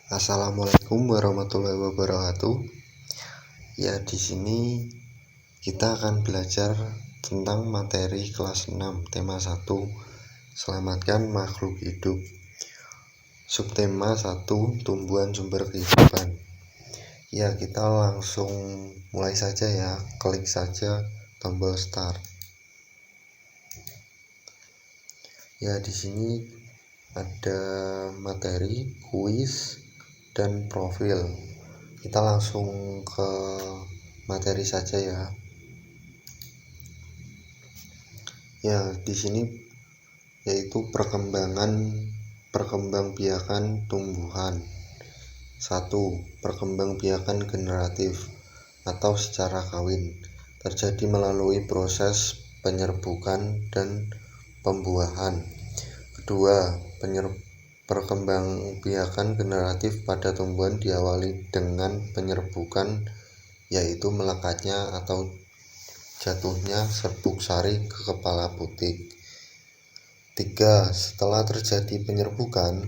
Assalamualaikum warahmatullahi wabarakatuh. Ya, di sini kita akan belajar tentang materi kelas 6 tema 1, selamatkan makhluk hidup. Subtema 1, tumbuhan sumber kehidupan. Ya, kita langsung mulai saja ya. Klik saja tombol start. Ya, di sini ada materi, kuis, dan profil. Kita langsung ke materi saja ya. Ya, di sini yaitu perkembangbiakan tumbuhan. 1. Perkembangbiakan generatif atau secara kawin terjadi melalui proses penyerbukan dan pembuahan. Kedua, perkembangbiakan generatif pada tumbuhan diawali dengan penyerbukan, yaitu melekatnya atau jatuhnya serbuk sari ke kepala butik. 3. Setelah terjadi penyerbukan,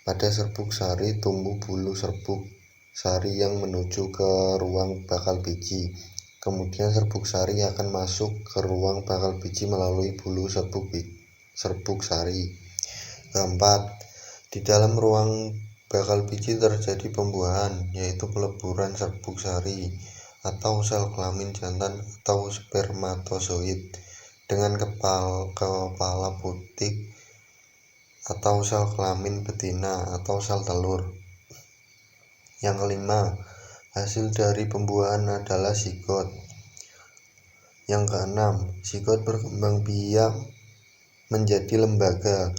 pada serbuk sari tumbuh bulu serbuk sari yang menuju ke ruang bakal biji. Kemudian serbuk sari akan masuk ke ruang bakal biji melalui bulu serbuk sari. Keempat, di dalam ruang bakal biji terjadi pembuahan, yaitu peleburan serbuk sari atau sel kelamin jantan atau spermatozoid dengan kepala butik atau sel kelamin betina atau sel telur. Yang kelima, hasil dari pembuahan adalah zigot. Yang keenam, zigot berkembang biak menjadi lembaga.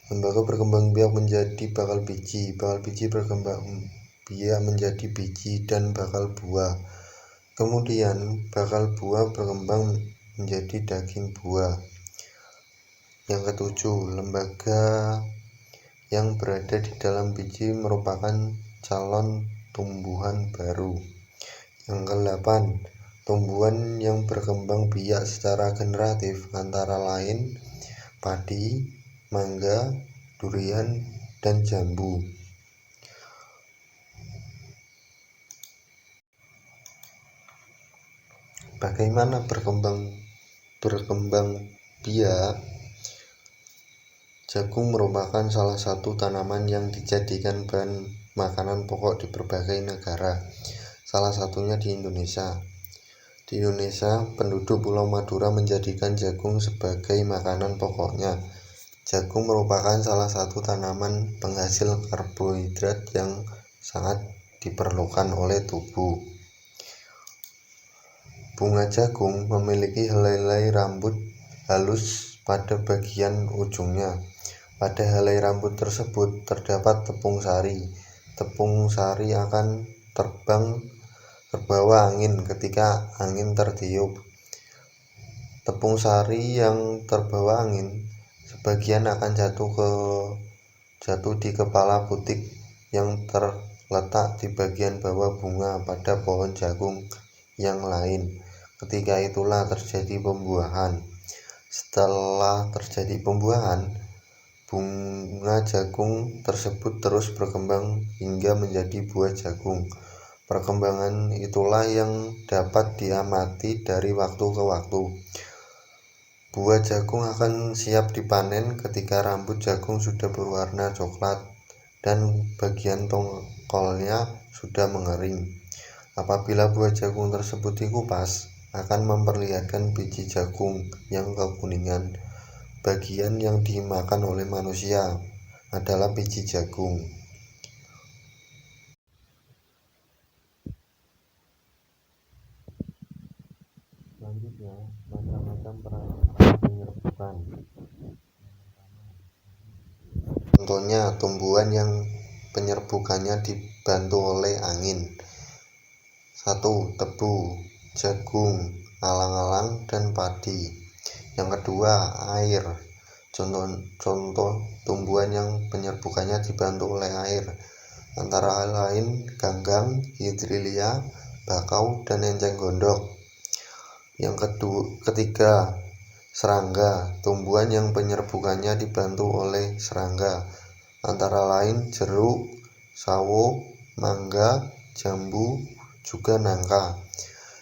Lembaga berkembang biak menjadi bakal biji berkembang biak menjadi biji dan bakal buah. Kemudian bakal buah berkembang menjadi daging buah. Yang ketujuh, lembaga yang berada di dalam biji merupakan calon tumbuhan baru. Yang kedelapan, tumbuhan yang berkembang biak secara generatif antara lain padi, mangga, durian, dan jambu. Bagaimana berkembang biak? Jagung merupakan salah satu tanaman yang dijadikan bahan makanan pokok di berbagai negara, salah satunya di Indonesia. Di Indonesia, penduduk Pulau Madura menjadikan jagung sebagai makanan pokoknya. Jagung merupakan salah satu tanaman penghasil karbohidrat yang sangat diperlukan oleh tubuh. Bunga jagung memiliki helai rambut halus pada bagian ujungnya. Pada helai rambut tersebut terdapat tepung sari. Tepung sari akan terbawa angin ketika angin tertiup. Tepung sari yang terbawa angin sebagian akan jatuh di kepala butik yang terletak di bagian bawah bunga pada pohon jagung yang lain. Ketika itulah terjadi pembuahan. Setelah terjadi pembuahan, bunga jagung tersebut terus berkembang hingga menjadi buah jagung. Perkembangan itulah yang dapat diamati dari waktu ke waktu. Buah jagung akan siap dipanen ketika rambut jagung sudah berwarna coklat dan bagian tongkolnya sudah mengering. Apabila buah jagung tersebut dikupas, akan memperlihatkan biji jagung yang kekuningan. Bagian yang dimakan oleh manusia adalah biji jagung. Selanjutnya, macam-macam peralatan penyerbukan. Contohnya, tumbuhan yang penyerbukannya dibantu oleh angin. 1. Tebu, jagung, alang-alang, dan padi. Yang kedua, air. Contoh tumbuhan yang penyerbukannya dibantu oleh air antara lain ganggang, hidrilia, bakau, dan enceng gondok. Yang ketiga, serangga. Tumbuhan yang penyerbukannya dibantu oleh serangga antara lain jeruk, sawo, mangga, jambu, juga nangka.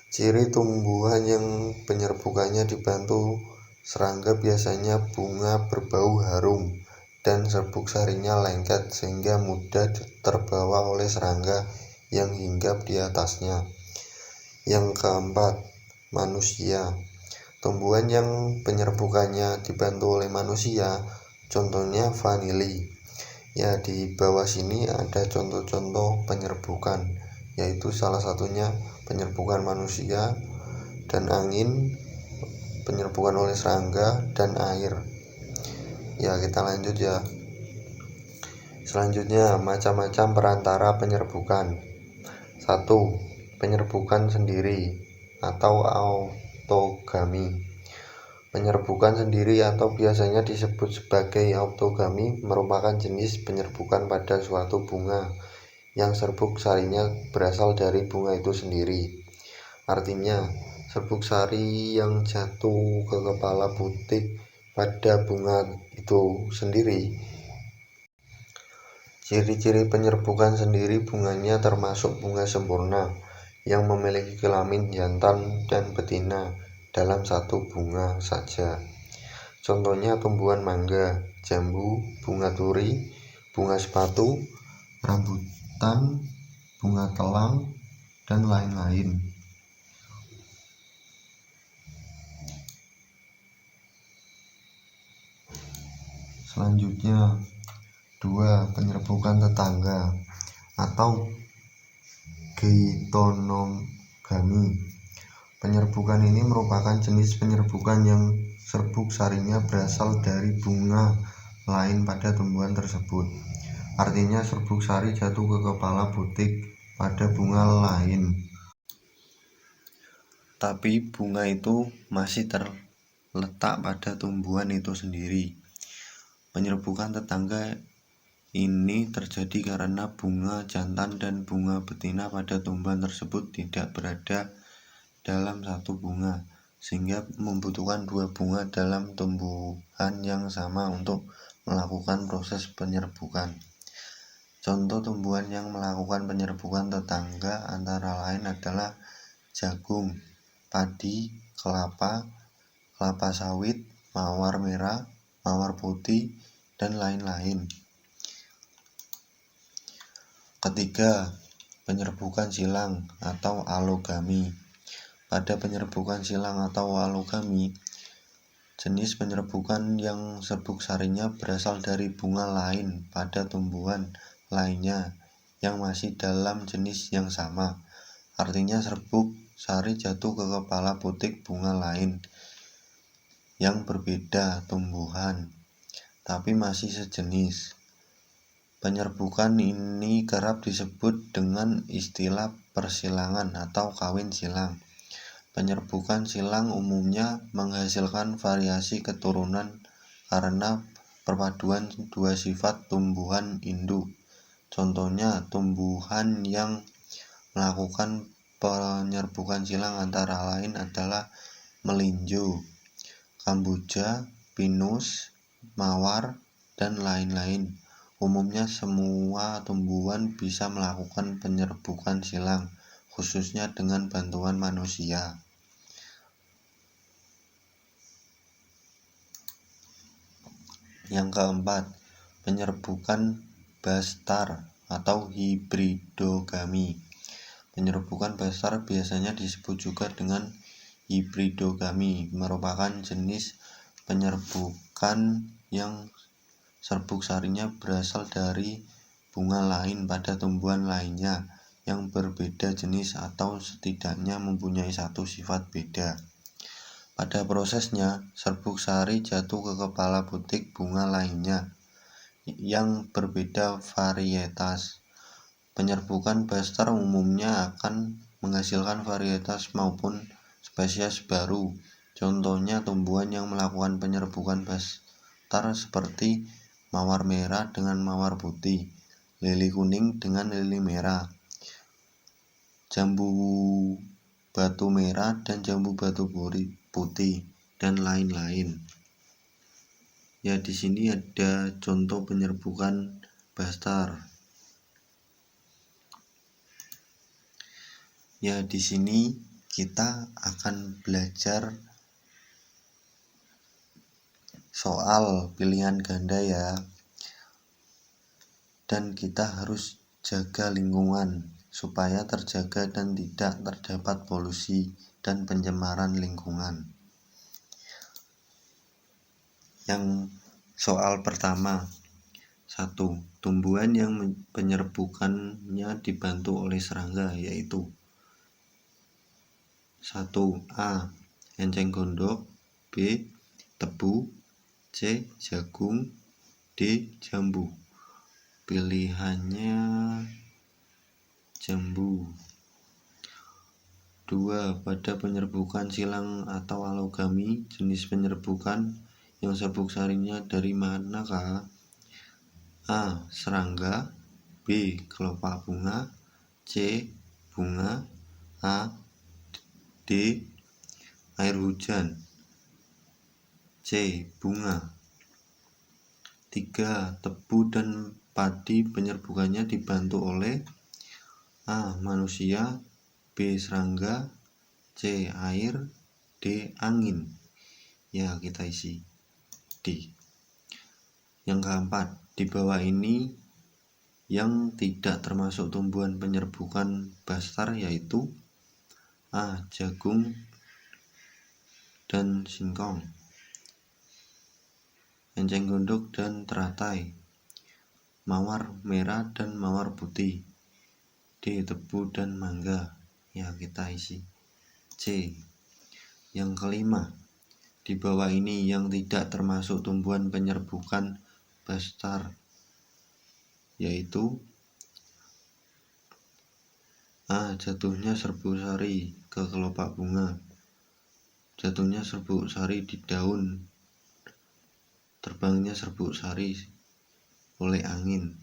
Ciri tumbuhan yang penyerbukannya dibantu serangga biasanya bunga berbau harum dan serbuk sarinya lengket sehingga mudah terbawa oleh serangga yang hinggap di atasnya. Yang keempat, manusia. Tumbuhan yang penyerbukannya dibantu oleh manusia, contohnya vanili. Ya, di bawah sini ada contoh-contoh penyerbukan, yaitu salah satunya penyerbukan manusia dan angin, penyerbukan oleh serangga dan air. Ya, kita lanjut ya. Selanjutnya, macam-macam perantara penyerbukan. 1. Penyerbukan sendiri atau autogami. Penyerbukan sendiri atau biasanya disebut sebagai autogami merupakan jenis penyerbukan pada suatu bunga yang serbuk sarinya berasal dari bunga itu sendiri. Artinya, serbuk sari yang jatuh ke kepala butik pada bunga itu sendiri. Ciri-ciri penyerbukan sendiri bunganya termasuk bunga sempurna yang memiliki kelamin jantan dan betina dalam satu bunga saja. Contohnya tumbuhan mangga, jambu, bunga turi, bunga sepatu, rambutan, bunga telang, dan lain-lain. Selanjutnya, 2. Penyerbukan tetangga atau geitonogami. Penyerbukan ini merupakan jenis penyerbukan yang serbuk sarinya berasal dari bunga lain pada tumbuhan tersebut. Artinya serbuk sari jatuh ke kepala butik pada bunga lain, tapi bunga itu masih terletak pada tumbuhan itu sendiri. Penyerbukan tetangga ini terjadi karena bunga jantan dan bunga betina pada tumbuhan tersebut tidak berada dalam satu bunga, sehingga membutuhkan dua bunga dalam tumbuhan yang sama untuk melakukan proses penyerbukan. Contoh tumbuhan yang melakukan penyerbukan tetangga antara lain adalah jagung, padi, kelapa, kelapa sawit, mawar merah, mawar putih, dan lain-lain. Ketiga, penyerbukan silang atau alogami. Pada penyerbukan silang atau alogami, jenis penyerbukan yang serbuk sarinya berasal dari bunga lain pada tumbuhan lainnya yang masih dalam jenis yang sama. Artinya serbuk sari jatuh ke kepala butik bunga lain yang berbeda tumbuhan, tapi masih sejenis. Penyerbukan ini kerap disebut dengan istilah persilangan atau kawin silang. Penyerbukan silang umumnya menghasilkan variasi keturunan karena perpaduan dua sifat tumbuhan induk. Contohnya, tumbuhan yang melakukan penyerbukan silang antara lain adalah melinjo, kamboja, pinus, mawar, dan lain-lain. Umumnya semua tumbuhan bisa melakukan penyerbukan silang, khususnya dengan bantuan manusia. Yang keempat, penyerbukan bastar atau hibridogami. Penyerbukan bastar biasanya disebut juga dengan hibridogami, merupakan jenis penyerbukan yang serbuk sarinya berasal dari bunga lain pada tumbuhan lainnya yang berbeda jenis atau setidaknya mempunyai satu sifat beda. Pada prosesnya, serbuk sari jatuh ke kepala butik bunga lainnya yang berbeda varietas. Penyerbukan bastar umumnya akan menghasilkan varietas maupun spesies baru. Contohnya tumbuhan yang melakukan penyerbukan bastar seperti mawar merah dengan mawar putih, lili kuning dengan lili merah, jambu batu merah dan jambu batu putih, dan lain-lain. Ya, di sini ada contoh penyerbukan bastar. Ya, di sini kita akan belajar soal pilihan ganda ya. Dan kita harus jaga lingkungan supaya terjaga dan tidak terdapat polusi dan pencemaran lingkungan. Yang soal pertama, 1. Tumbuhan yang penyerbukannya dibantu oleh serangga yaitu 1. A. Enceng gondok, B. Tebu, C. Jagung, D. Jambu. Pilihannya jambu. 2. Pada penyerbukan silang atau alogami, jenis penyerbukan yang serbuk sarinya dari manakah? A. Serangga, B. Kelopak bunga, C. Bunga, A. D. Air hujan, C. Bunga. 3. Tebu dan padi penyerbukannya dibantu oleh A. Manusia, B. Serangga, C. Air, D. Angin. Ya, kita isi D. Yang keempat, di bawah ini yang tidak termasuk tumbuhan penyerbukan bastar yaitu A. Jagung dan singkong, enceng gondok dan teratai, mawar merah dan mawar putih, D. Tebu dan mangga. Ya, kita isi C. Yang kelima, di bawah ini yang tidak termasuk tumbuhan penyerbukan bastar yaitu A. Jatuhnya serbuk sari ke kelopak bunga, jatuhnya serbuk sari di daun, terbangnya serbuk sari oleh angin,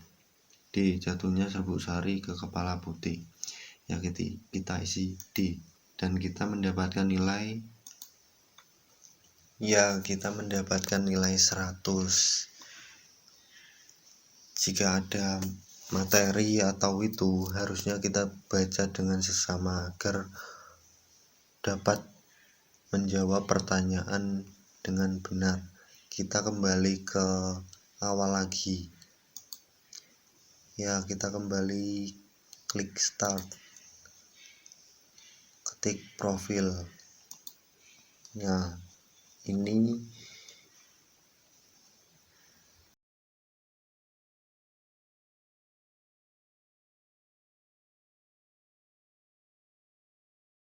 D. Jatuhnya serbuk sari ke kepala putih. Ya, kita isi D dan kita mendapatkan nilai 100. Jika ada materi atau itu harusnya kita baca dengan sesama agar dapat menjawab pertanyaan dengan benar. Kita kembali ke awal lagi ya, kita kembali klik start, ketik profil. Nah, ini